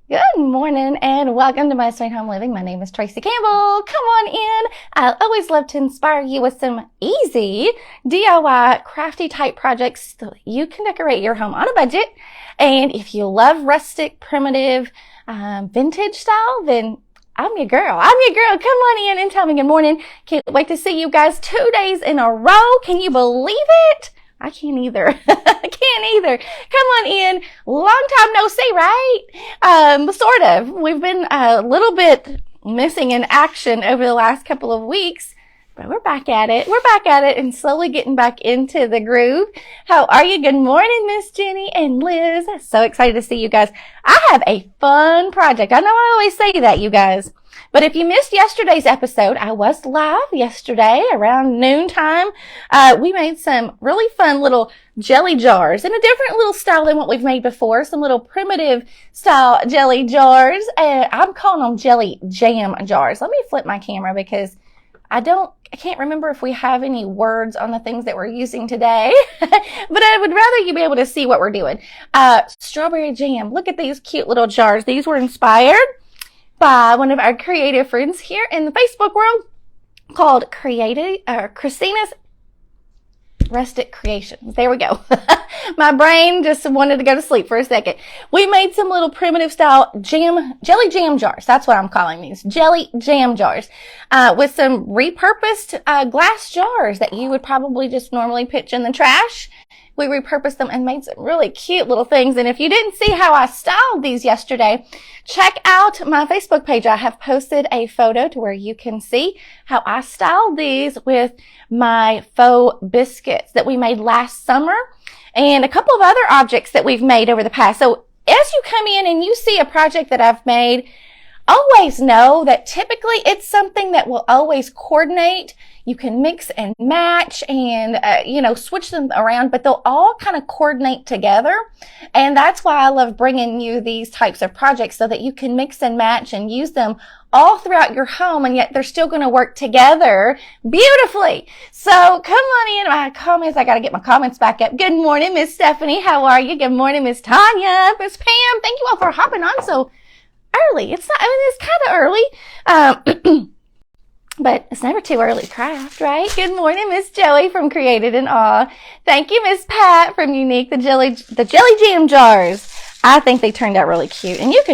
Good morning and welcome to My Sweet Home Living. My name is Tracy Campbell. Come on in. I always love to inspire you with some easy DIY crafty type projects so you can decorate your home on a budget. And if you love rustic, primitive, vintage style, then I'm your girl. Come on in and tell me good morning. Can't wait to see you guys 2 days in a row. Can you believe it? I can't either. I can't either. Come on in. Long time no see, right? Sort of. We've been a little bit missing in action over the last couple of weeks, but we're back at it. We're back at it and slowly getting back into the groove. How are you? Good morning, Miss Jenny and Liz. So excited to see you guys. I have a fun project. I know I always say that, you guys. But if you missed yesterday's episode, I was live yesterday around noontime. We made some really fun little jelly jars in a different little style than what we've made before. Some little primitive style jelly jars. I'm calling them jelly jam jars. Let me flip my camera because I can't remember if we have any words on the things that we're using today, but I would rather you be able to see what we're doing. Strawberry jam. Look at these cute little jars. These were inspired by one of our creative friends here in the Facebook world called Christina's Rustic Creations. There we go. My brain just wanted to go to sleep for a second. We made some little primitive style jelly jam jars. That's what I'm calling these. Jelly jam jars. With some repurposed glass jars that you would probably just normally pitch in the trash. We repurposed them and made some really cute little things. And if you didn't see how I styled these yesterday, check out my Facebook page. I have posted a photo to where you can see how I styled these with my faux biscuits that we made last summer and a couple of other objects that we've made over the past. So as you come in and you see a project that I've made, always know that typically it's something that will always coordinate. You can mix and match and, switch them around, but they'll all kind of coordinate together. And that's why I love bringing you these types of projects so that you can mix and match and use them all throughout your home, and yet they're still going to work together beautifully. So come on in. My comments, I got to get my comments back up. Good morning, Miss Stephanie. How are you? Good morning, Miss Tanya. Miss Pam, thank you all for hopping on so early. It's kind of early. But it's never too early to craft, right? Good morning, Miss Joey from Created in Awe. Thank you, Miss Pat from Unique, the jelly jam jars. I think they turned out really cute. And you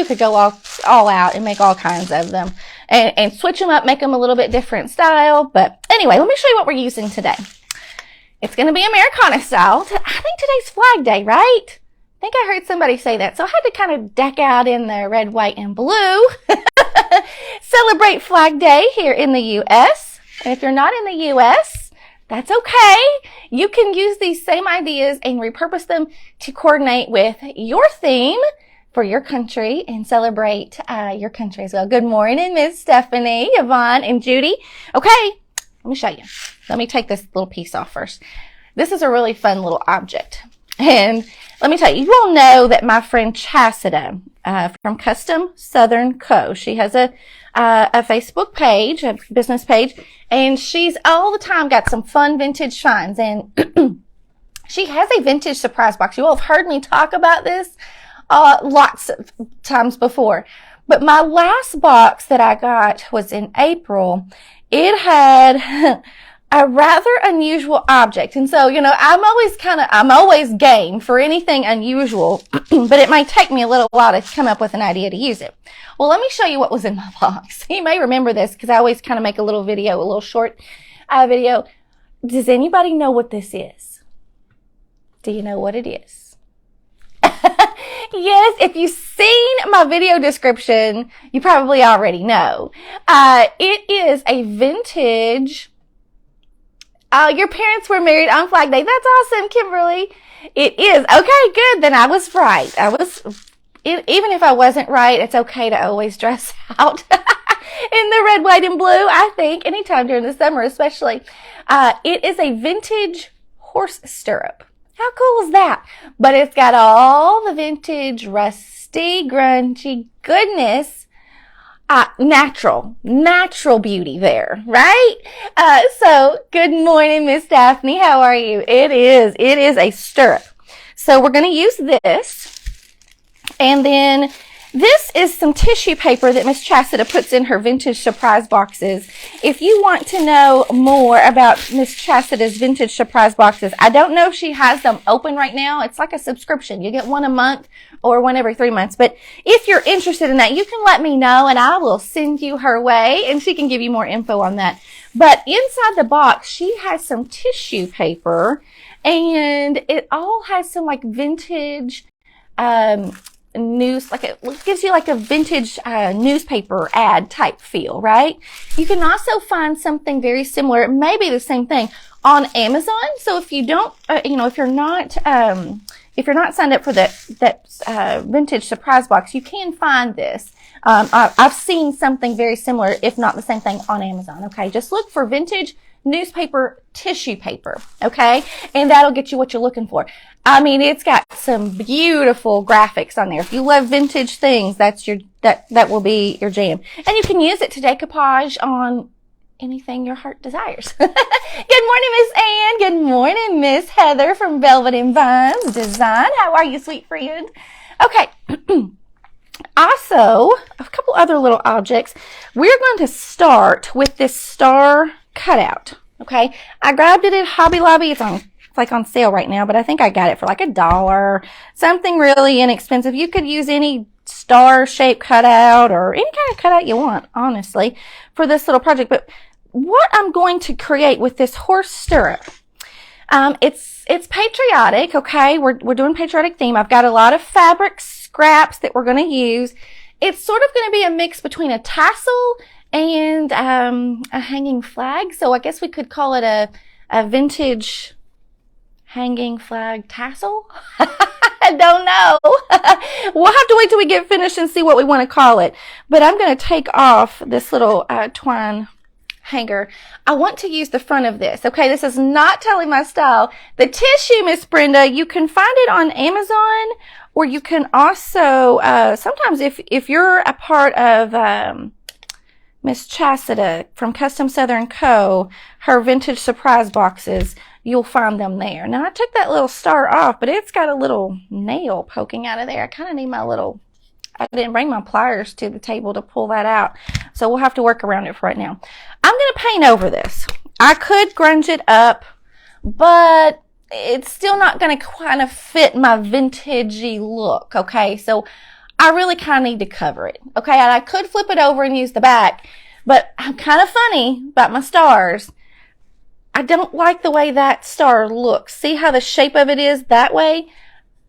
could go all out and make all kinds of them and switch them up, make them a little bit different style. But anyway, let me show you what we're using today. It's going to be Americana style. I think today's Flag Day, right? I think I heard somebody say that. So I had to kind of deck out in the red, white, and blue. Celebrate Flag Day here in the U.S. And if you're not in the U.S., that's okay. You can use these same ideas and repurpose them to coordinate with your theme for your country and celebrate your country as well. Good morning, Miss Stephanie, Yvonne, and Judy. Okay, let me show you. Let me take this little piece off first. This is a really fun little object. And let me tell you, you all know that my friend Chassida from Custom Southern Co. She has a Facebook page, a business page, and she's all the time got some fun vintage finds. And she has a vintage surprise box. You all have heard me talk about this lots of times before. But my last box that I got was in April. It had a rather unusual object. And so, I'm always game for anything unusual, but it might take me a little while to come up with an idea to use it. Well, let me show you what was in my box. You may remember this because I always kind of make a little short video. Does anybody know what this is? Do you know what it is? Yes, if you've seen my video description, you probably already know. It is a vintage. Your parents were married on Flag Day. That's awesome, Kimberly. It is. Okay, good. Then I was right. Even if I wasn't right, it's okay to always dress out in the red, white, and blue, I think, anytime during the summer especially. It is a vintage horse stirrup. How cool is that? But it's got all the vintage, rusty, grungy goodness, natural beauty there, right? So good morning, Miss Daphne. How are you? It is a stirrup. So we're going to use this. And then This is some tissue paper that Miss Chassida puts in her vintage surprise boxes. If you want to know more about Miss Chassida's vintage surprise boxes, I don't know if she has them open right now. It's like a subscription. You get one a month or one every 3 months. But if you're interested in that, you can let me know and I will send you her way and she can give you more info on that. But inside the box, she has some tissue paper and it all has some like vintage, news, like it gives you like a vintage newspaper ad type feel, right? You can also find something very similar, it may be the same thing, on Amazon. So if you don't, if you're not signed up for that vintage surprise box, you can find this. I've seen something very similar, if not the same thing, on Amazon. Okay, just look for vintage newspaper tissue paper, okay, and that'll get you what you're looking for. I mean, it's got some beautiful graphics on there. If you love vintage things, that will be your jam. And you can use it to decoupage on anything your heart desires. Good morning, Miss Ann. Good morning, Miss Heather from Velvet and Vines Design. How are you, sweet friend? Okay. Also, a couple other little objects. We're going to start with this star cutout. Okay. I grabbed it at Hobby Lobby. It's like on sale right now, but I think I got it for like $1. Something really inexpensive. You could use any star shape cutout or any kind of cutout you want, honestly, for this little project. But what I'm going to create with this horse stirrup, it's patriotic. Okay. We're doing patriotic theme. I've got a lot of fabric scraps that we're going to use. It's sort of going to be a mix between a tassel and a hanging flag. So I guess we could call it a vintage hanging flag tassel. I don't know. We'll have to wait till we get finished and see what we want to call it. But I'm going to take off this little twine hanger. I want to use the front of this. Okay, this is not telling my style. The tissue, Miss Brenda, you can find it on Amazon, or you can also sometimes if you're a part of Miss Chassida from Custom Southern Co., her vintage surprise boxes, you'll find them there. Now, I took that little star off, but it's got a little nail poking out of there. I kind of need I didn't bring my pliers to the table to pull that out, so we'll have to work around it for right now. I'm going to paint over this. I could grunge it up, but it's still not going to kind of fit my vintagey look, okay? So I really kind of need to cover it, okay? And I could flip it over and use the back, but I'm kind of funny about my stars. I don't like the way that star looks. See how the shape of it is that way?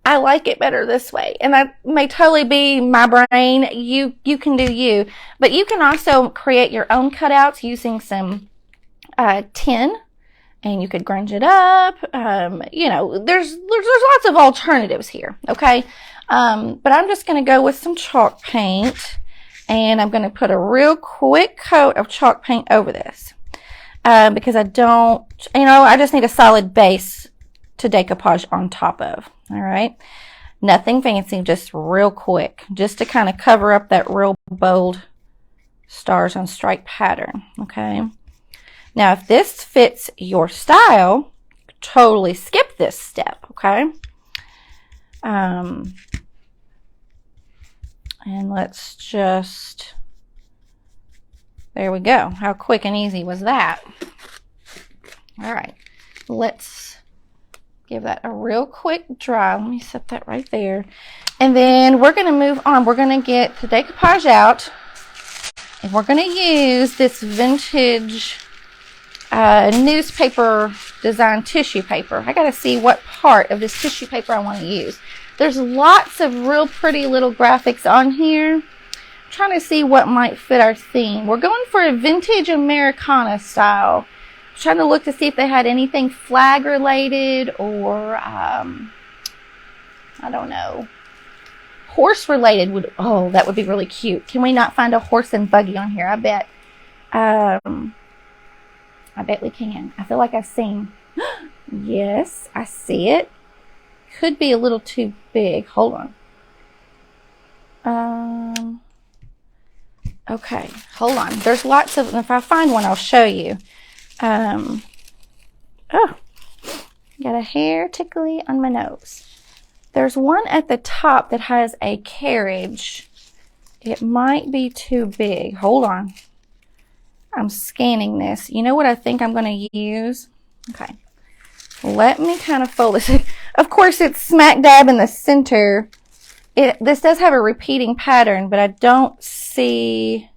I like it better this way. And that may totally be my brain. You can do you. But you can also create your own cutouts using some tin. And you could grunge it up. There's lots of alternatives here. Okay. But I'm just going to go with some chalk paint. And I'm going to put a real quick coat of chalk paint over this. Because I just need a solid base to decoupage on top of. All right. Nothing fancy, just real quick, just to kind of cover up that real bold stars on stripe pattern. Okay. Now, if this fits your style, totally skip this step. Okay. And let's just, there we go. How quick and easy was that? All right. Let's give that a real quick dry. Let me set that right there. And then we're going to move on. We're going to get the decoupage out. And we're going to use this vintage newspaper design tissue paper. I got to see what part of this tissue paper I want to use. There's lots of real pretty little graphics on here. I'm trying to see what might fit our theme. We're going for a vintage Americana style. Trying to look to see if they had anything flag related or I don't know, horse related. That would be really cute. Can we not find a horse and buggy on here? I bet we can. I feel like I've seen. Yes, I see it. Could be a little too big. Hold on. Okay, hold on. There's lots of, if I find one, I'll show you. Got a hair tickly on my nose. There's one at the top that has a carriage it might be too big. Hold on. I'm scanning this. You know what I think I'm going to use? Okay. Let me kind of fold this. Of course, it's smack dab in the center. This does have a repeating pattern, but I don't see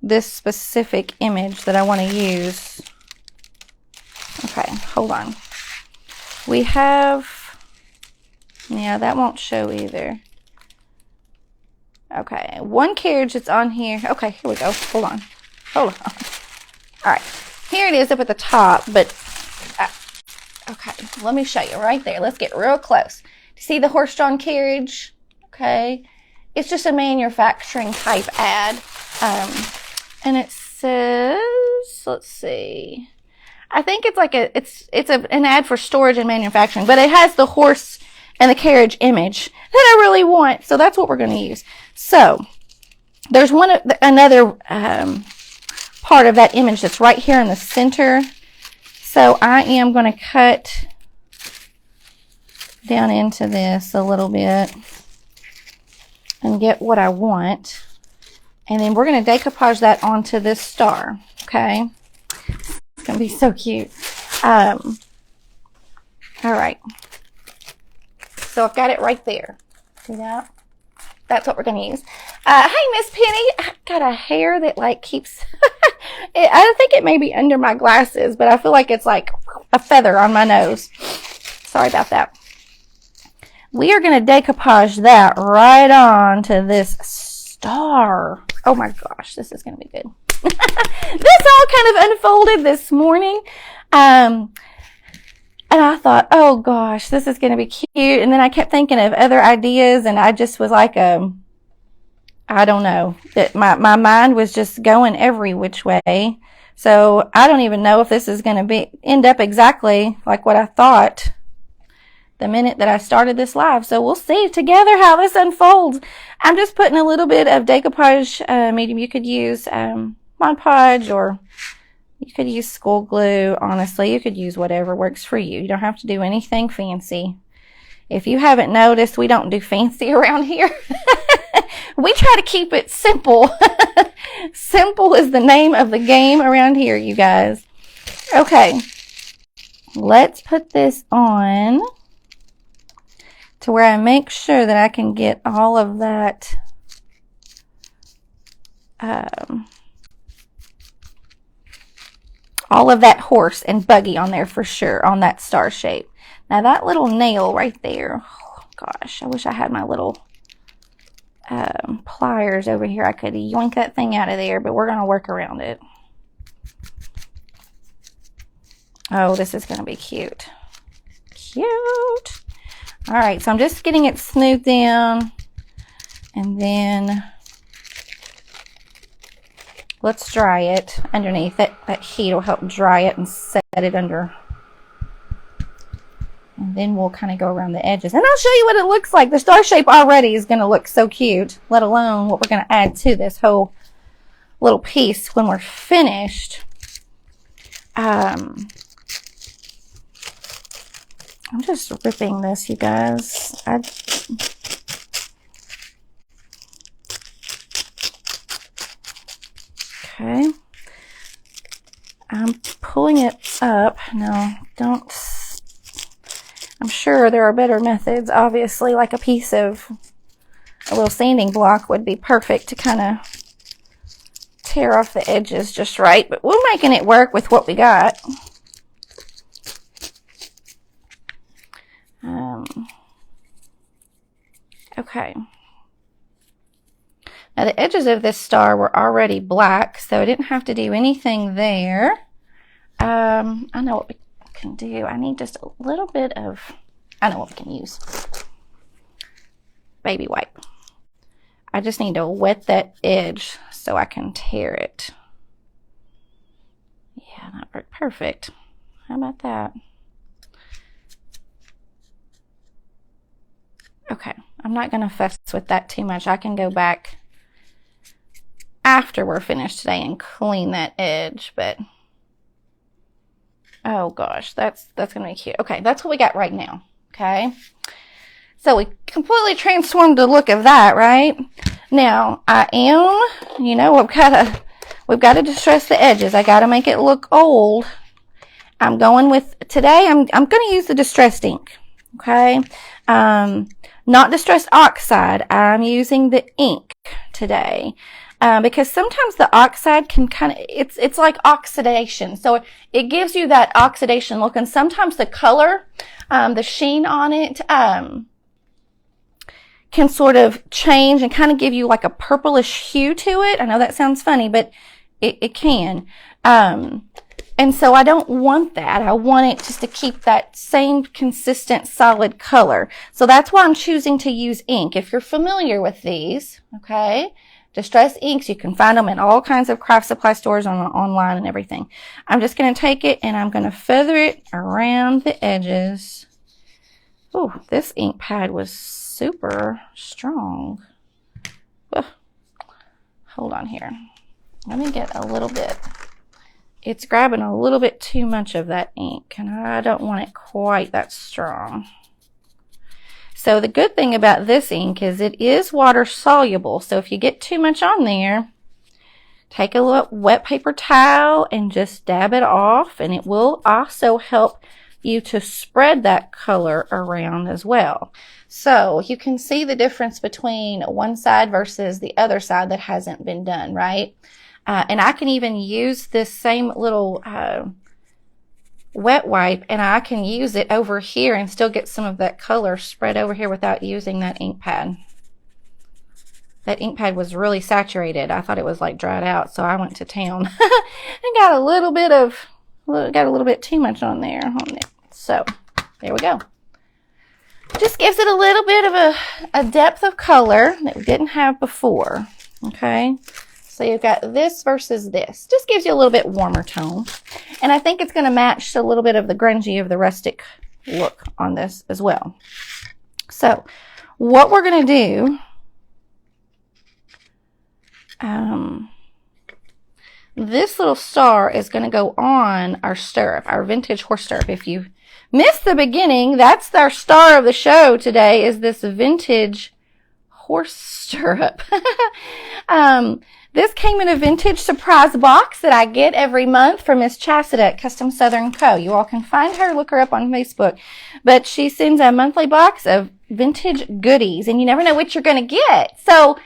this specific image that I want to use. Okay, hold on. We have, yeah, that won't show either. Okay, one carriage that's on here. Okay, here we go. Hold on. Hold on. All right, here it is up at the top, but okay, let me show you right there. Let's get real close. See the horse-drawn carriage? Okay, it's just a manufacturing type ad, and it says, let's see, I think it's like an ad for storage and manufacturing, but it has the horse and the carriage image that I really want, so that's what we're going to use. So there's another part of that image that's right here in the center. So I am going to cut down into this a little bit and get what I want. And then we're going to decoupage that onto this star. Okay. It's going to be so cute. All right. So I've got it right there. See that? That's what we're going to use. Hey, Miss Penny. I got a hair that like keeps... I think it may be under my glasses, but I feel like it's like a feather on my nose. Sorry about that. We are going to decoupage that right on to this star. Oh my gosh, this is going to be good. This all kind of unfolded this morning. And I thought, oh gosh, this is going to be cute. And then I kept thinking of other ideas, and I just was like, I don't know, that my mind was just going every which way. So I don't even know if this is going to end up exactly like what I thought the minute that I started this live. So we'll see together how this unfolds. I'm just putting a little bit of decoupage medium. You could use Mod Podge, or you could use school glue. Honestly, you could use whatever works for you. You don't have to do anything fancy. If you haven't noticed, we don't do fancy around here. We try to keep it simple. Simple is the name of the game around here, you guys. Okay, let's put this on to where I make sure that I can get all of that horse and buggy on there for sure, on that star shape. Now that little nail right there, oh gosh, I wish I had my little pliers over here. I could yoink that thing out of there, but we're going to work around it. Oh, this is going to be cute. Cute. All right, so I'm just getting it smoothed down, and then let's dry it underneath. That heat will help dry it and set it under. And then we'll kind of go around the edges. And I'll show you what it looks like. The star shape already is going to look so cute, let alone what we're going to add to this whole little piece when we're finished. I'm just ripping this, you guys. Okay. I'm pulling it up. No, don't. I'm sure there are better methods. Obviously, like a little sanding block would be perfect to kind of tear off the edges just right. But we're making it work with what we got. Okay. Now the edges of this star were already black, so I didn't have to do anything there. I know what we can do. I need just a little bit of, I know what we can use. Baby wipe. I just need to wet that edge so I can tear it. Yeah, that worked perfect. How about that? Okay, I'm not going to fuss with that too much. I can go back after we're finished today and clean that edge, but oh gosh, that's going to be cute. Okay, that's what we got right now. Okay, so we completely transformed the look of that, right? Now, we've got to distress the edges. I got to make it look old. I'm going with, today, I'm going to use the distressed ink, okay? Not distressed oxide. I'm using the ink today. Because sometimes the oxide can kind of, it's like oxidation. So it gives you that oxidation look. And sometimes the color, the sheen on it, can sort of change and kind of give you like a purplish hue to it. I know that sounds funny, but it can. And so I don't want that. I want it just to keep that same consistent solid color. So that's why I'm choosing to use ink. If you're familiar with these, okay, distress inks, you can find them in all kinds of craft supply stores online and everything. I'm just going to take it and I'm going to feather it around the edges. Oh, this ink pad was super strong. Ugh. Hold on here. Let me get a little bit. It's grabbing a little bit too much of that ink, and I don't want it quite that strong. So the good thing about this ink is it is water soluble. So if you get too much on there, take a little wet paper towel and just dab it off, and it will also help you to spread that color around as well. So you can see the difference between one side versus the other side that hasn't been done, right? And I can even use this same little wet wipe, and I can use it over here and still get some of that color spread over here without using that ink pad. That ink pad was really saturated. I thought it was like dried out, so I went to town and got a little bit too much on there. So there we go. Just gives it a little bit of a depth of color that we didn't have before. Okay. So you've got this versus this. Just gives you a little bit warmer tone. And I think it's going to match a little bit of the grungy of the rustic look on this as well. So what we're going to do, this little star is going to go on our stirrup, our vintage horse stirrup. If you missed the beginning, that's our star of the show today, is this vintage horse stirrup. This came in a vintage surprise box that I get every month from Miss Chastity at Custom Southern Co. You all can find her, look her up on Facebook. But she sends a monthly box of vintage goodies, and you never know what you're going to get. So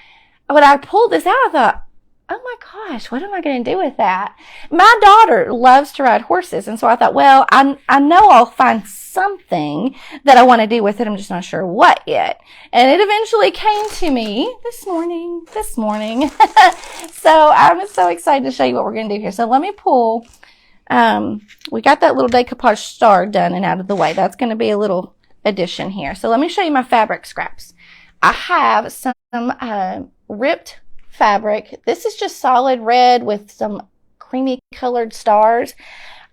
when I pulled this out, I thought, oh my gosh, what am I going to do with that? My daughter loves to ride horses, and so I thought, well, I know I'll find something that I want to do with it. I'm just not sure what yet. And it eventually came to me this morning. So I'm so excited to show you what we're going to do here. So let me pull, we got that little decoupage star done and out of the way. That's going to be a little addition here. So let me show you my fabric scraps. I have some ripped fabric. This is just solid red with some creamy colored stars.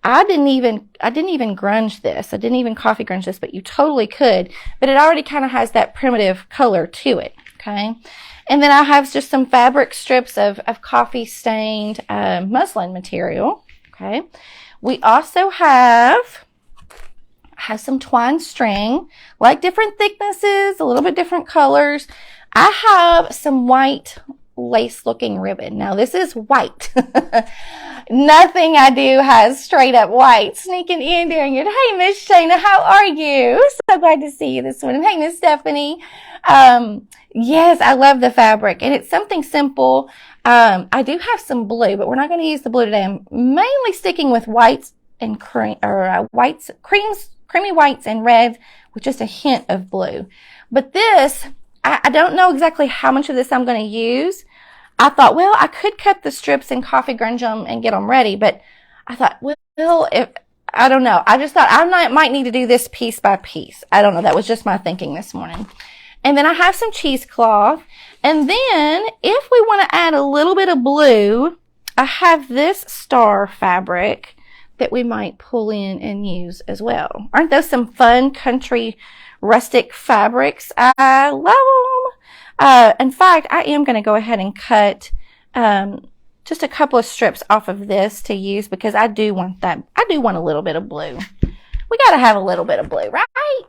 I didn't even grunge this. I didn't even coffee grunge this, but you totally could. But it already kind of has that primitive color to it, okay? And then I have just some fabric strips of coffee stained muslin material, okay? We also have some twine string, like different thicknesses, a little bit different colors. I have some white lace looking ribbon. Now this is white. Nothing I do has straight up white. Sneaking in there and you're, hey Miss Shayna, how are you? So glad to see you this morning. Hey Miss Stephanie. Yes, I love the fabric, and it's something simple. I do have some blue, but we're not going to use the blue today. I'm mainly sticking with whites and creamy whites and reds with just a hint of blue. But this, I don't know exactly how much of this I'm going to use. I thought, well, I could cut the strips and coffee grunge them and get them ready, but I thought, well, I don't know. I just thought I might need to do this piece by piece. I don't know. That was just my thinking this morning. And then I have some cheesecloth. And then if we want to add a little bit of blue, I have this star fabric that we might pull in and use as well. Aren't those some fun country rustic fabrics? I love them. In fact, I am going to go ahead and cut just a couple of strips off of this to use, because I do want that. I do want a little bit of blue. We got to have a little bit of blue, right?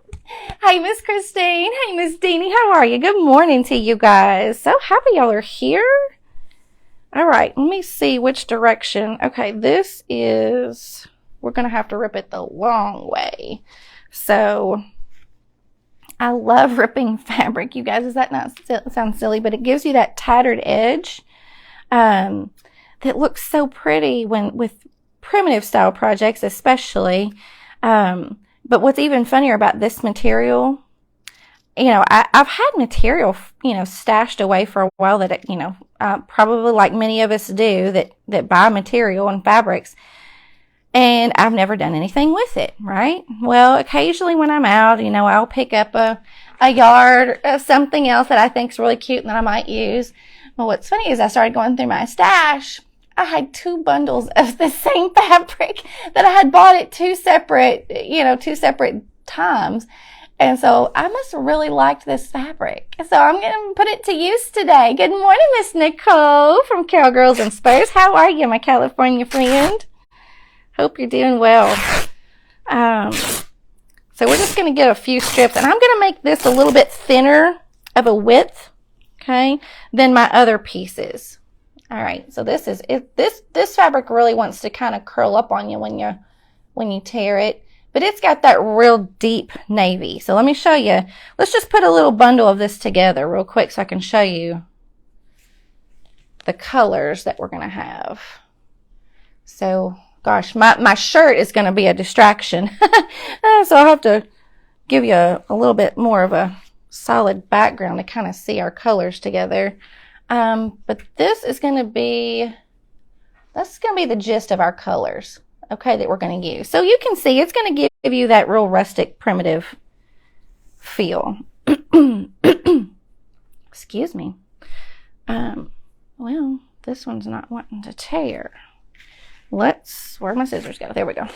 Hey, Miss Christine. Hey, Miss Deanie. How are you? Good morning to you guys. So happy y'all are here. All right, let me see which direction. Okay, this is, we're going to have to rip it the long way. So I love ripping fabric, you guys. Does that not sound silly? But it gives you that tattered edge that looks so pretty when with primitive style projects, especially. But what's even funnier about this material, you know, I've had material, you know, stashed away for a while that, you know, probably like many of us do that buy material and fabrics, and I've never done anything with it, right? Well, occasionally when I'm out, you know, I'll pick up a yard of something else that I think is really cute and that I might use. Well, what's funny is I started going through my stash. I had 2 bundles of the same fabric that I had bought at 2 separate times. And so I must have really liked this fabric. So I'm going to put it to use today. Good morning, Miss Nicole from Cowgirls and Spurs. How are you, my California friend? Hope you're doing well. So we're just going to get a few strips, and I'm going to make this a little bit thinner of a width, okay, than my other pieces. All right, so this is it. This fabric really wants to kind of curl up on you when you tear it, but it's got that real deep navy. So let me show you. Let's just put a little bundle of this together real quick so I can show you the colors that we're going to have. So, gosh, my shirt is going to be a distraction. So I'll have to give you a little bit more of a solid background to kind of see our colors together. But this is going to be the gist of our colors, okay, that we're going to use. So you can see it's going to give you that real rustic, primitive feel. Excuse me. Well, this one's not wanting to tear. Where'd my scissors go? There we go.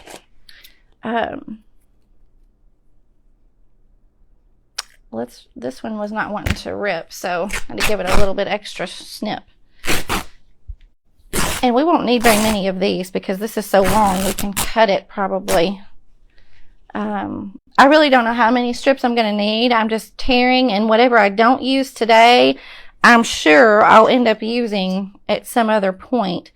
This one was not wanting to rip, so I had to give it a little bit extra snip. And we won't need very many of these because this is so long, we can cut it probably. I really don't know how many strips I'm going to need. I'm just tearing, and whatever I don't use today, I'm sure I'll end up using at some other point.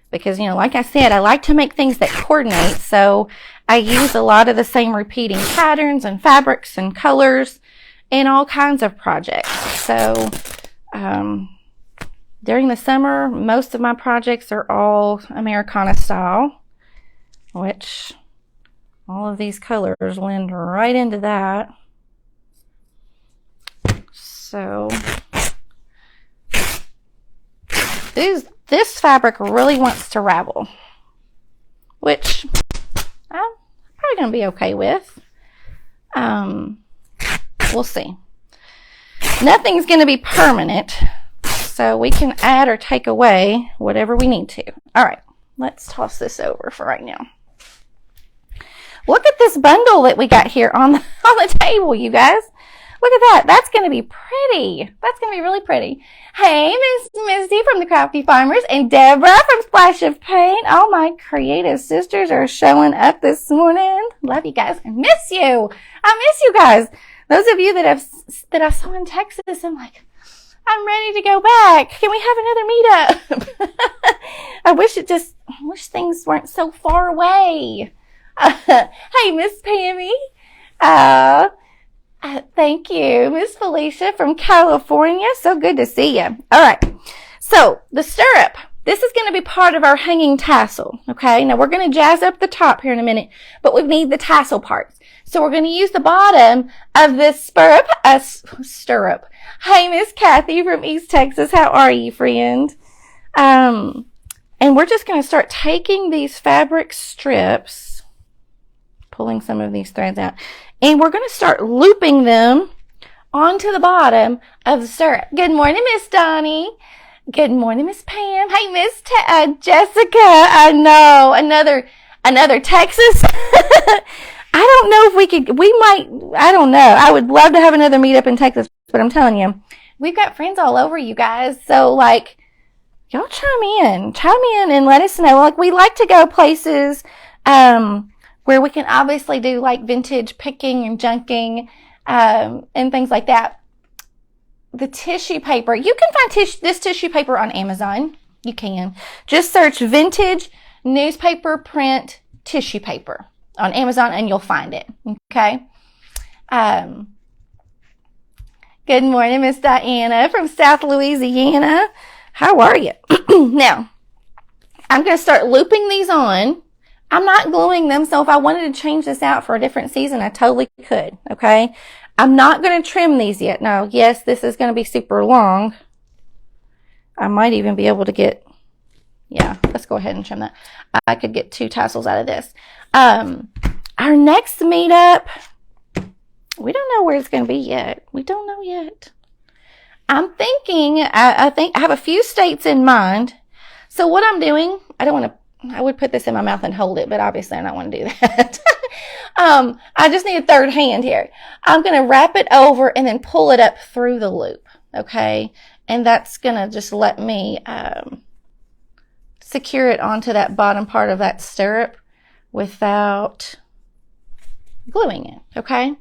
Because, you know, like I said, I like to make things that coordinate, so I use a lot of the same repeating patterns and fabrics and colors in all kinds of projects. So during the summer, most of my projects are all Americana style, which all of these colors blend right into that. So this fabric really wants to ravel, which I'm probably going to be okay with. We'll see. Nothing's going to be permanent, so we can add or take away whatever we need to. All right, let's toss this over for right now. Look at this bundle that we got here on the table, you guys. Look at that. That's going to be pretty. That's going to be really pretty. Hey, Miss Misty from the Crafty Farmers and Deborah from Splash of Paint. All my creative sisters are showing up this morning. Love you guys. I miss you. I miss you guys. Those of you that I saw in Texas, I'm like, I'm ready to go back. Can we have another meetup? I wish things weren't so far away. Hey, Miss Pammy. Thank you, Miss Felicia from California. So good to see you. All right. So the stirrup, this is going to be part of our hanging tassel. Okay. Now we're going to jazz up the top here in a minute, but we need the tassel parts. So we're going to use the bottom of this stirrup. Hey, Miss Kathy from East Texas. How are you, friend? And we're just going to start taking these fabric strips, pulling some of these threads out, and we're going to start looping them onto the bottom of the stirrup. Good morning, Miss Donnie. Good morning, Miss Pam. Hey, Miss Jessica. I know, another Texas. I don't know if I don't know. I would love to have another meetup in Texas, but I'm telling you, we've got friends all over, you guys. So, like, y'all chime in and let us know. Like, we like to go places, where we can obviously do like vintage picking and junking. and things like that. The tissue paper, you can find this tissue paper on Amazon. You can. Just search vintage newspaper print tissue paper on Amazon and you'll find it. Okay. Good morning, Miss Diana from South Louisiana. How are you? Now, I'm going to start looping these on. I'm not gluing them, so if I wanted to change this out for a different season, I totally could. Okay. I'm not going to trim these yet. Now, yes, this is going to be super long. I might even be able to get, yeah, let's go ahead and trim that. I could get 2 tassels out of this. Our next meetup, we don't know where it's going to be yet. We don't know yet. I'm thinking, I think I have a few states in mind. So what I'm doing, I would put this in my mouth and hold it, but obviously I don't want to do that. I just need a third hand here. I'm going to wrap it over and then pull it up through the loop. Okay. And that's going to just let me, secure it onto that bottom part of that stirrup without gluing it. Okay.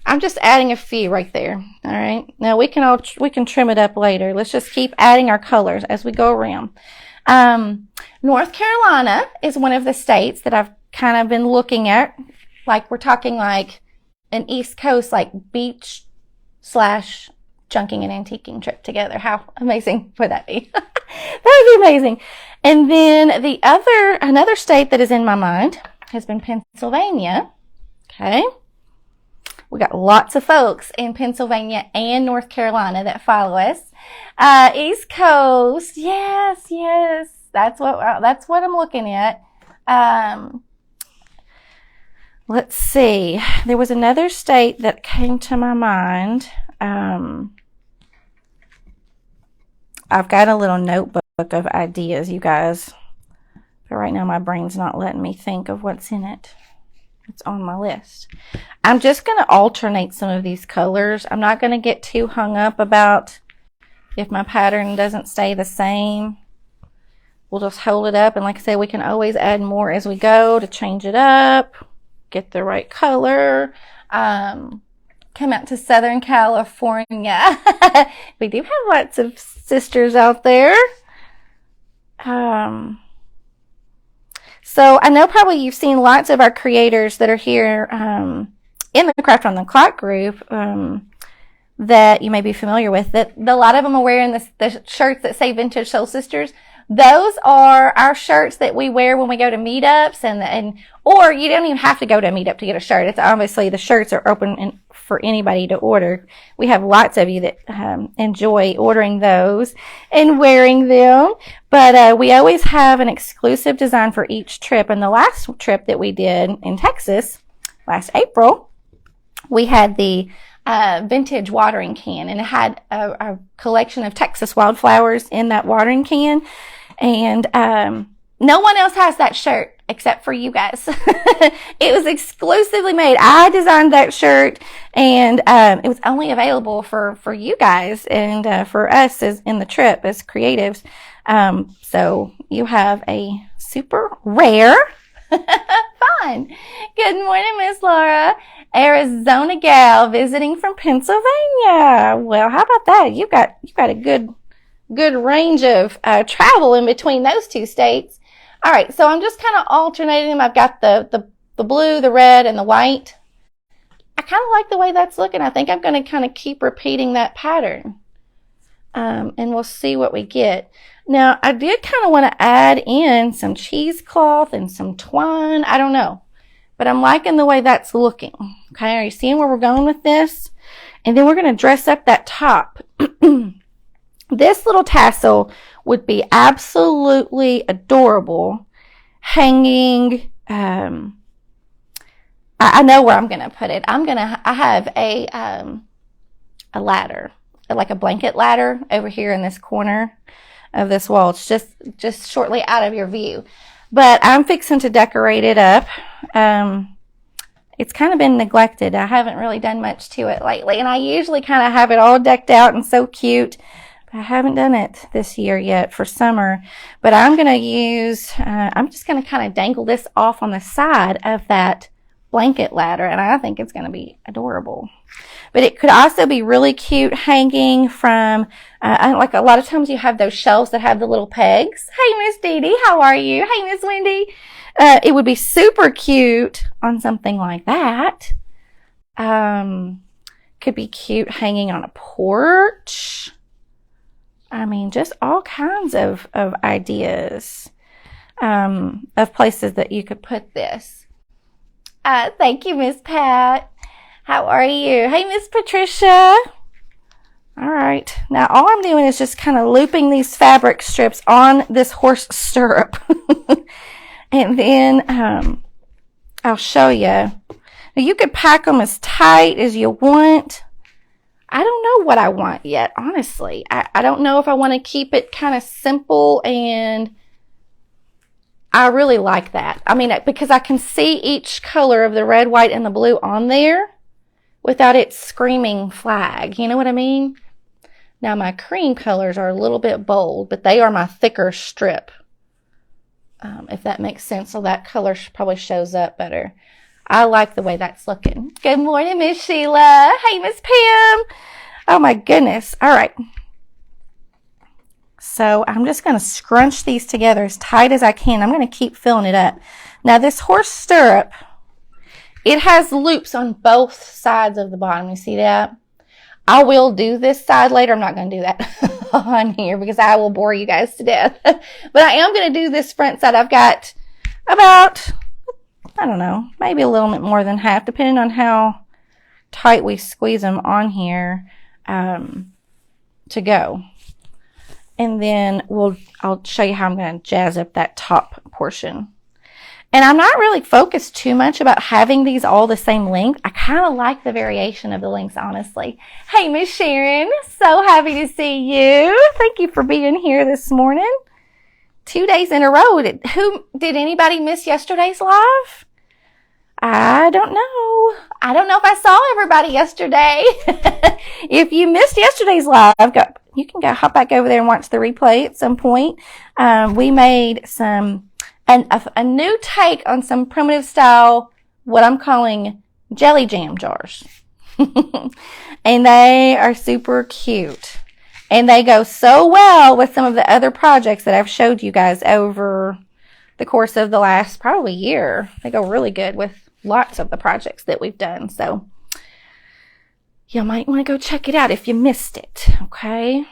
I'm just adding a few right there. All right. Now we can trim it up later. Let's just keep adding our colors as we go around. North Carolina is one of the states that I've kind of been looking at. Like we're talking like an East Coast, like beach / junking and antiquing trip together. How amazing would that be? That would be amazing. And then another state that is in my mind has been Pennsylvania. Okay. We got lots of folks in Pennsylvania and North Carolina that follow us. East Coast, yes. That's what I'm looking at. Let's see. There was another state that came to my mind. I've got a little notebook of ideas, you guys. But right now my brain's not letting me think of what's in it. It's on my list. I'm just going to alternate some of these colors. I'm not going to get too hung up about if my pattern doesn't stay the same. We'll just hold it up. And like I said, we can always add more as we go to change it up, get the right color. Come out to Southern California. We do have lots of sisters out there. So I know probably you've seen lots of our creators that are here in the Craft on the Clock group that you may be familiar with. That a lot of them are wearing the shirts that say Vintage Soul Sisters. Those are our shirts that we wear when we go to meetups, or you don't even have to go to a meetup to get a shirt. It's obviously the shirts are open for anybody to order. We have lots of you that enjoy ordering those and wearing them. But we always have an exclusive design for each trip. And the last trip that we did in Texas last April, we had the vintage watering can, and it had a collection of Texas wildflowers in that watering can. And no one else has that shirt except for you guys. It was exclusively made. I designed that shirt, and it was only available for you guys and for us as in the trip as creatives. So you have a super rare fun. Good morning, Miss Laura. Arizona gal visiting from Pennsylvania. Well, how about that? You got a good range of travel in between those two states. All right, so I'm just kind of alternating them. I've got the blue, the red, and the white. I kind of like the way that's looking. I think I'm going to kind of keep repeating that pattern, and we'll see what we get. Now, I did kind of want to add in some cheesecloth and some twine. I don't know, but I'm liking the way that's looking. Okay, are you seeing where we're going with this? And then we're going to dress up that top. This little tassel would be absolutely adorable hanging. I know where I'm going to put it. I have a ladder, like a blanket ladder over here in this corner of this wall. It's just shortly out of your view, but I'm fixing to decorate it up. It's kind of been neglected. I haven't really done much to it lately, and I usually kind of have it all decked out and so cute. I haven't done it this year yet for summer, but I'm going to use, I'm just going to kind of dangle this off on the side of that blanket ladder, and I think it's going to be adorable. But it could also be really cute hanging from, like a lot of times you have those shelves that have the little pegs. Hey, Miss Dee Dee, how are you? Hey, Miss Wendy. It would be super cute on something like that. Could be cute hanging on a porch. I mean, just all kinds of ideas of places that you could put this. Thank you, Miss Pat. How are you? Hey, Miss Patricia. All right. Now, all I'm doing is just kind of looping these fabric strips on this horse stirrup. And then I'll show you. Now, you could pack them as tight as you want. I don't know what I want yet, honestly. I don't know if I want to keep it kind of simple, and I really like that. I mean, because I can see each color of the red, white, and the blue on there without it screaming flag. You know what I mean? Now, my cream colors are a little bit bold, but they are my thicker strip, if that makes sense. So that color probably shows up better. I like the way that's looking. Good morning, Miss Sheila. Hey, Miss Pam. Oh, my goodness. All right. So I'm just going to scrunch these together as tight as I can. I'm going to keep filling it up. Now, this horse stirrup, it has loops on both sides of the bottom. You see that? I will do this side later. I'm not going to do that on here because I will bore you guys to death. But I am going to do this front side. I've got about, I don't know, maybe a little bit more than half, depending on how tight we squeeze them on here to go. And then I'll show you how I'm going to jazz up that top portion. And I'm not really focused too much about having these all the same length. I kind of like the variation of the lengths, honestly. Hey, Miss Sharon, so happy to see you. Thank you for being here this morning. 2 days in a row. Did anybody miss yesterday's live? I don't know. I don't know if I saw everybody yesterday. If you missed yesterday's live, you can hop back over there and watch the replay at some point. We made a new take on some primitive style, what I'm calling jelly jam jars. And they are super cute. And they go so well with some of the other projects that I've showed you guys over the course of the last probably year. They go really good with lots of the projects that we've done. So you might want to go check it out if you missed it. Okay.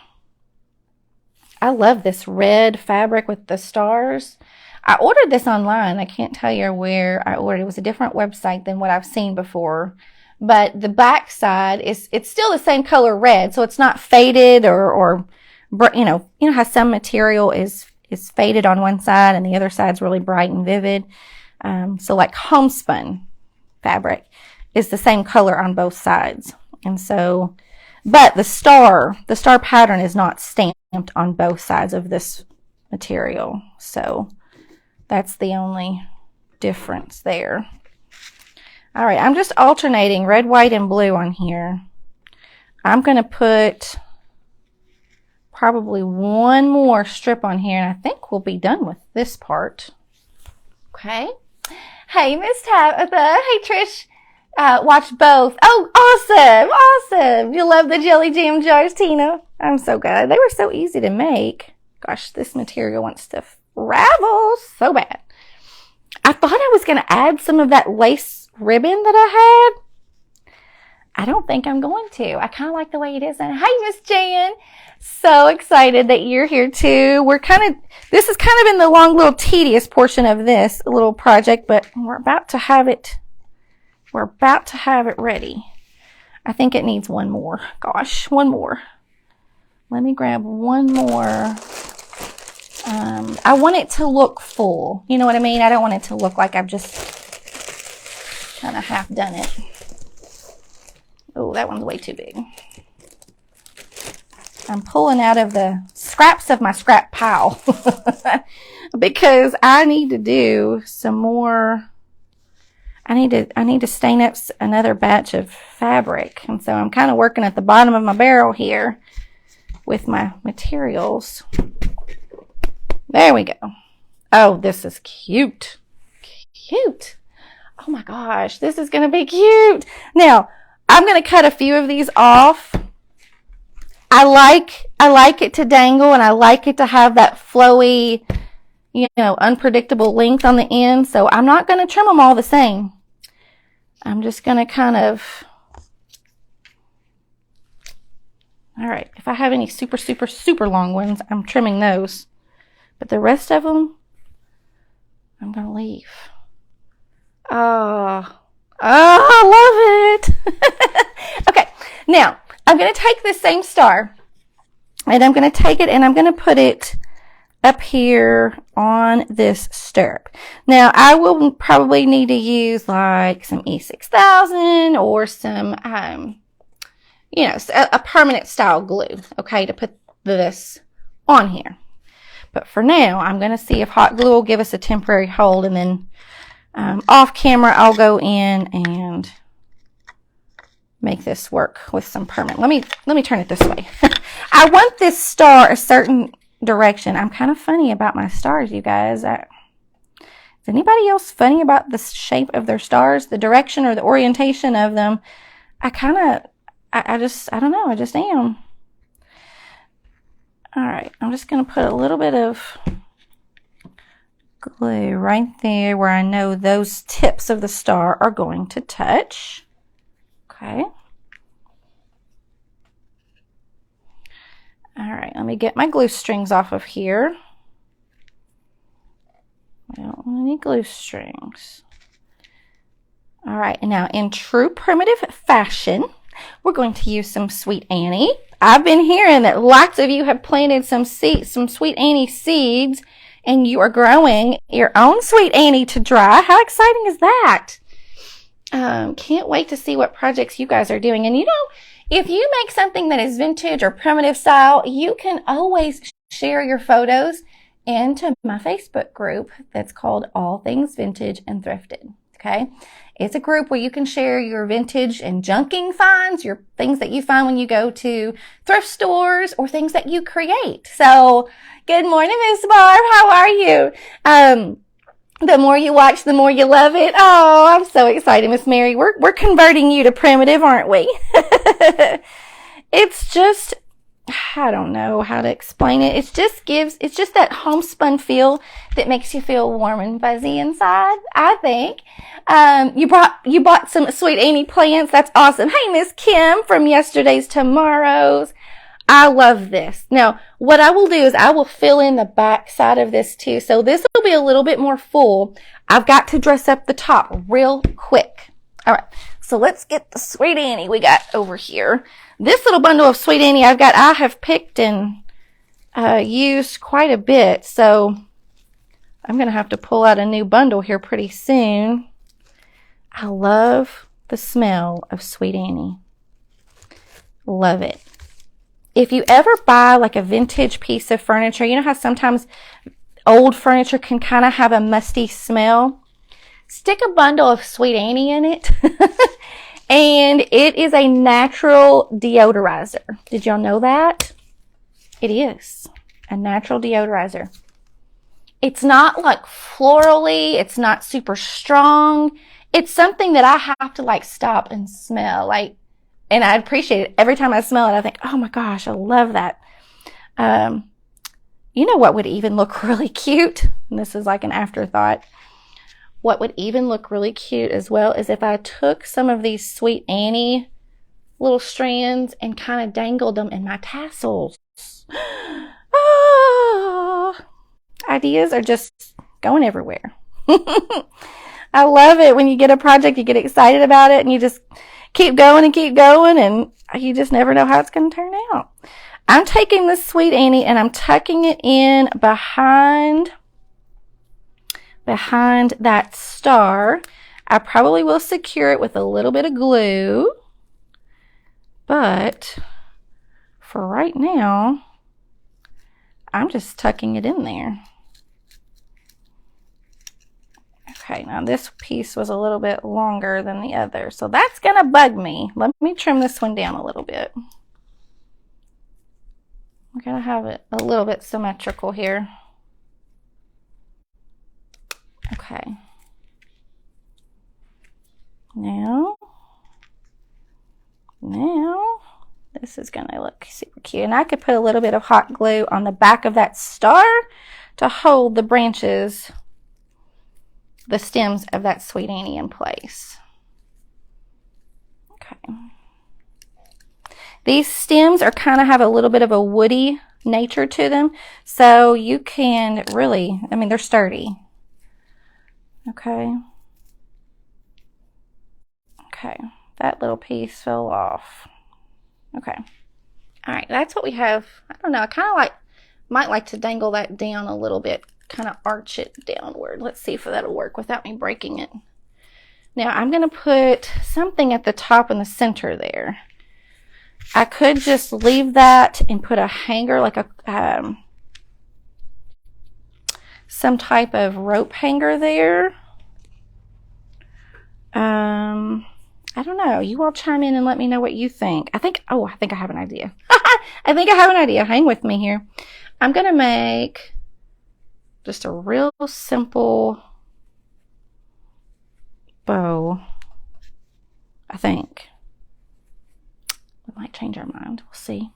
I love this red fabric with the stars. I ordered this online. I can't tell you where I ordered. It was a different website than what I've seen before. But the back side it's still the same color red, so it's not faded or you know how some material is faded on one side and the other side's really bright and vivid. So like homespun fabric is the same color on both sides. And so, but the star pattern is not stamped on both sides of this material. So that's the only difference there. All right, I'm just alternating red, white, and blue on here. I'm going to put probably one more strip on here, and I think we'll be done with this part. Okay. Hey, Miss Tabitha. Hey, Trish. Watch both. Oh, awesome. You love the jelly jam jars, Tina. I'm so glad. They were so easy to make. Gosh, this material wants to ravel so bad. I thought I was going to add some of that lace ribbon that I had. I don't think I'm going to. I kind of like the way it is. And hey, Miss Jan. So excited that you're here too. This is kind of in the long little tedious portion of this little project, but we're about to have it ready. I think it needs one more. Gosh, one more. Let me grab one more. I want it to look full. You know what I mean? I don't want it to look like I've just kind of half done it. Oh, that one's way too big. I'm pulling out of the scraps of my scrap pile because I need to do some more. I need to stain up another batch of fabric. And so I'm kind of working at the bottom of my barrel here with my materials. There we go. Oh, this is cute. Cute. Oh my gosh, this is going to be cute. Now, I'm going to cut a few of these off. I like it to dangle, and I like it to have that flowy, you know, unpredictable length on the end. So I'm not going to trim them all the same. I'm just going to kind of, all right, if I have any super, super, super long ones, I'm trimming those. But the rest of them, I'm going to leave. Oh, I love it. Okay, now I'm going to take this same star, and I'm going to take it and I'm going to put it up here on this stirrup. Now, I will probably need to use like some E6000 or some, you know, a permanent style glue, okay, to put this on here. But for now, I'm going to see if hot glue will give us a temporary hold, and then off camera, I'll go in and make this work with some permanent. Let me turn it this way. I want this star a certain direction. I'm kind of funny about my stars, you guys. Is anybody else funny about the shape of their stars, the direction or the orientation of them? I don't know. I just am. All right. I'm just going to put a little bit of glue right there where I know those tips of the star are going to touch. Okay. All right, let me get my glue strings off of here. I don't want any glue strings. All right, and now in true primitive fashion, we're going to use some Sweet Annie. I've been hearing that lots of you have planted some Sweet Annie seeds, and you are growing your own Sweet Annie to dry. How exciting is that? Can't wait to see what projects you guys are doing. And you know, if you make something that is vintage or primitive style, you can always share your photos into my Facebook group that's called All Things Vintage and Thrifted. Okay. It's a group where you can share your vintage and junking finds, your things that you find when you go to thrift stores, or things that you create. So, good morning, Miss Barb. How are you? The more you watch, the more you love it. Oh, I'm so excited, Miss Mary. We're converting you to primitive, aren't we? It's just, I don't know how to explain it. It's just that homespun feel that makes you feel warm and fuzzy inside, I think. You bought some Sweet Annie plants. That's awesome. Hey, Miss Kim from Yesterday's Tomorrows. I love this. Now, what I will do is I will fill in the back side of this too. So this will be a little bit more full. I've got to dress up the top real quick. All right. So let's get the Sweet Annie we got over here. This little bundle of Sweet Annie I have picked and used quite a bit. So I'm going to have to pull out a new bundle here pretty soon. I love the smell of Sweet Annie. Love it. If you ever buy like a vintage piece of furniture, you know how sometimes old furniture can kind of have a musty smell? Stick a bundle of Sweet Annie in it. And it is a natural deodorizer. Did y'all know that? It is a natural deodorizer. It's not like florally. It's not super strong. It's something that I have to like stop and smell. Like, and I appreciate it. Every time I smell it, I think, oh my gosh, I love that. You know what would even look really cute? And this is like an afterthought. What would even look really cute as well is if I took some of these Sweet Annie little strands and kind of dangled them in my tassels. Oh, ideas are just going everywhere. I love it when you get a project, you get excited about it, and you just keep going, and you just never know how it's going to turn out. I'm taking this Sweet Annie and I'm tucking it in behind that star. I probably will secure it with a little bit of glue, but for right now, I'm just tucking it in there. Okay, now this piece was a little bit longer than the other, so that's gonna bug me. Let me trim this one down a little bit. I'm gonna have it a little bit symmetrical here. Okay. Now, this is going to look super cute. And I could put a little bit of hot glue on the back of that star to hold the branches, the stems of that Sweet Annie in place. Okay. These stems are kind of have a little bit of a woody nature to them. So you can really, I mean, they're sturdy. Okay. Okay. That little piece fell off. Okay. All right. That's what we have. I don't know. I kind of might like to dangle that down a little bit, kind of arch it downward. Let's see if that'll work without me breaking it. Now I'm going to put something at the top in the center there. I could just leave that and put a hanger, like a some type of rope hanger there. I don't know. You all chime in and let me know what you think. I think I have an idea. I think I have an idea. Hang with me here. I'm going to make just a real simple bow, I think. We might change our mind. We'll see.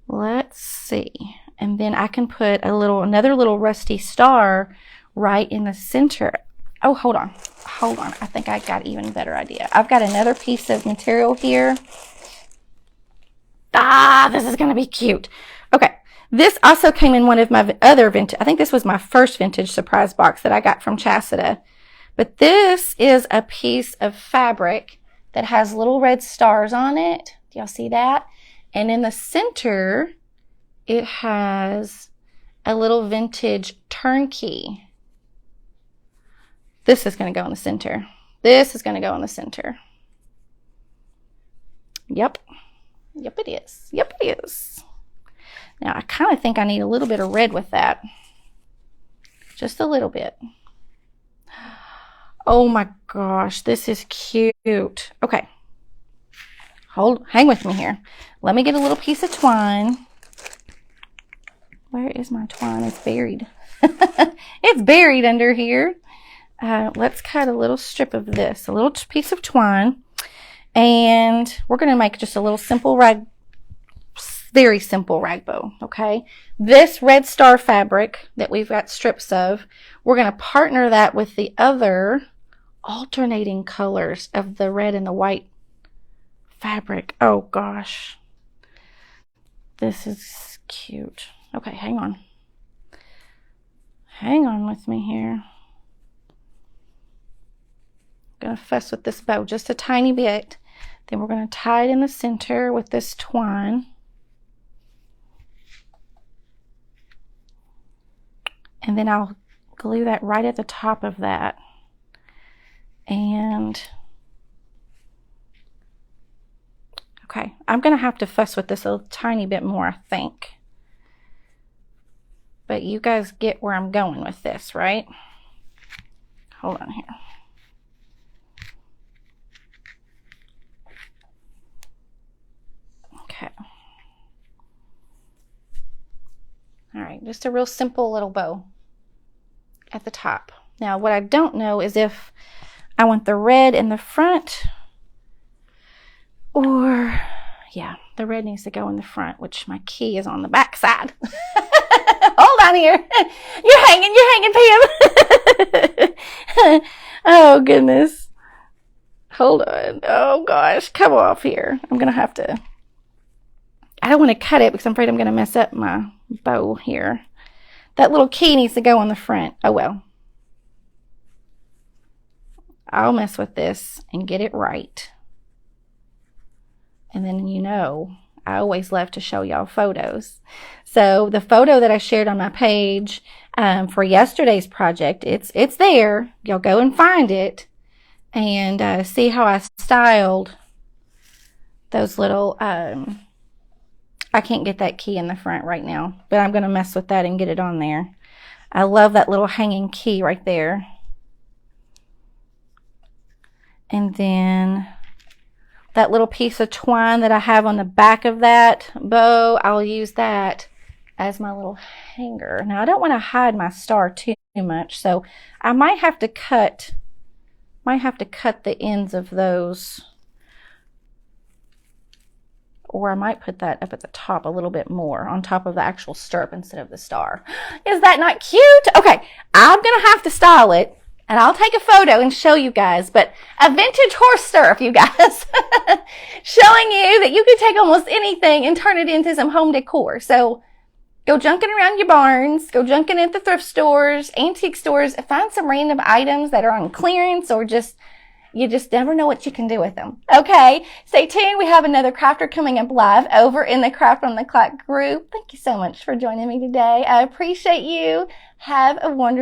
Let's see. And then I can put another little rusty star right in the center. Oh, hold on. I think I got an even better idea. I've got another piece of material here. This is going to be cute. Okay. This also came in one of my other vintage. I think this was my first vintage surprise box that I got from Chastita. But this is a piece of fabric that has little red stars on it. Do y'all see that? And in the center, it has a little vintage turnkey. This is going to go in the center. This is going to go in the center. Yep. Yep, it is. Yep, it is. Now, I kind of think I need a little bit of red with that. Just a little bit. Oh my gosh, this is cute. Okay. Hang with me here. Let me get a little piece of twine. Where is my twine? It's buried. It's buried under here. Let's cut a little strip of this, a little piece of twine. And we're going to make just a little simple very simple rag bow, okay? This red star fabric that we've got strips of, we're going to partner that with the other alternating colors of the red and the white fabric. Oh gosh. This is cute. Okay, hang on. Hang on with me here. I'm going to fuss with this bow just a tiny bit. Then we're going to tie it in the center with this twine. And then I'll glue that right at the top of that. And okay, I'm going to have to fuss with this a tiny bit more, I think. But you guys get where I'm going with this, right? Hold on here. Okay. All right, just a real simple little bow at the top. Now, what I don't know is if I want the red in the front or, yeah, the red needs to go in the front, which my key is on the back side. Hold on here. You're hanging, Pam. Oh, goodness. Hold on. Oh, gosh. Come off here. I'm going to have to, I don't want to cut it because I'm afraid I'm going to mess up my bow here. That little key needs to go on the front. Oh, well. I'll mess with this and get it right. And then, you know, I always love to show y'all photos. So the photo that I shared on my page for yesterday's project, it's there. Y'all go and find it and see how I styled those little, I can't get that key in the front right now, but I'm going to mess with that and get it on there. I love that little hanging key right there. And then that little piece of twine that I have on the back of that bow, I'll use that as my little hanger. Now, I don't want to hide my star too much, so I might have to cut Might have to cut the ends of those, or I might put that up at the top a little bit more on top of the actual stirrup instead of the star. Is that not cute? Okay, I'm gonna have to style it, and I'll take a photo and show you guys, but a vintage horse stirrup, you guys, showing you that you can take almost anything and turn it into some home decor. So go junking around your barns, go junking at the thrift stores, antique stores, find some random items that are on clearance, or you just never know what you can do with them. Okay, stay tuned. We have another crafter coming up live over in the Craft on the Clock group. Thank you so much for joining me today. I appreciate you. Have a wonderful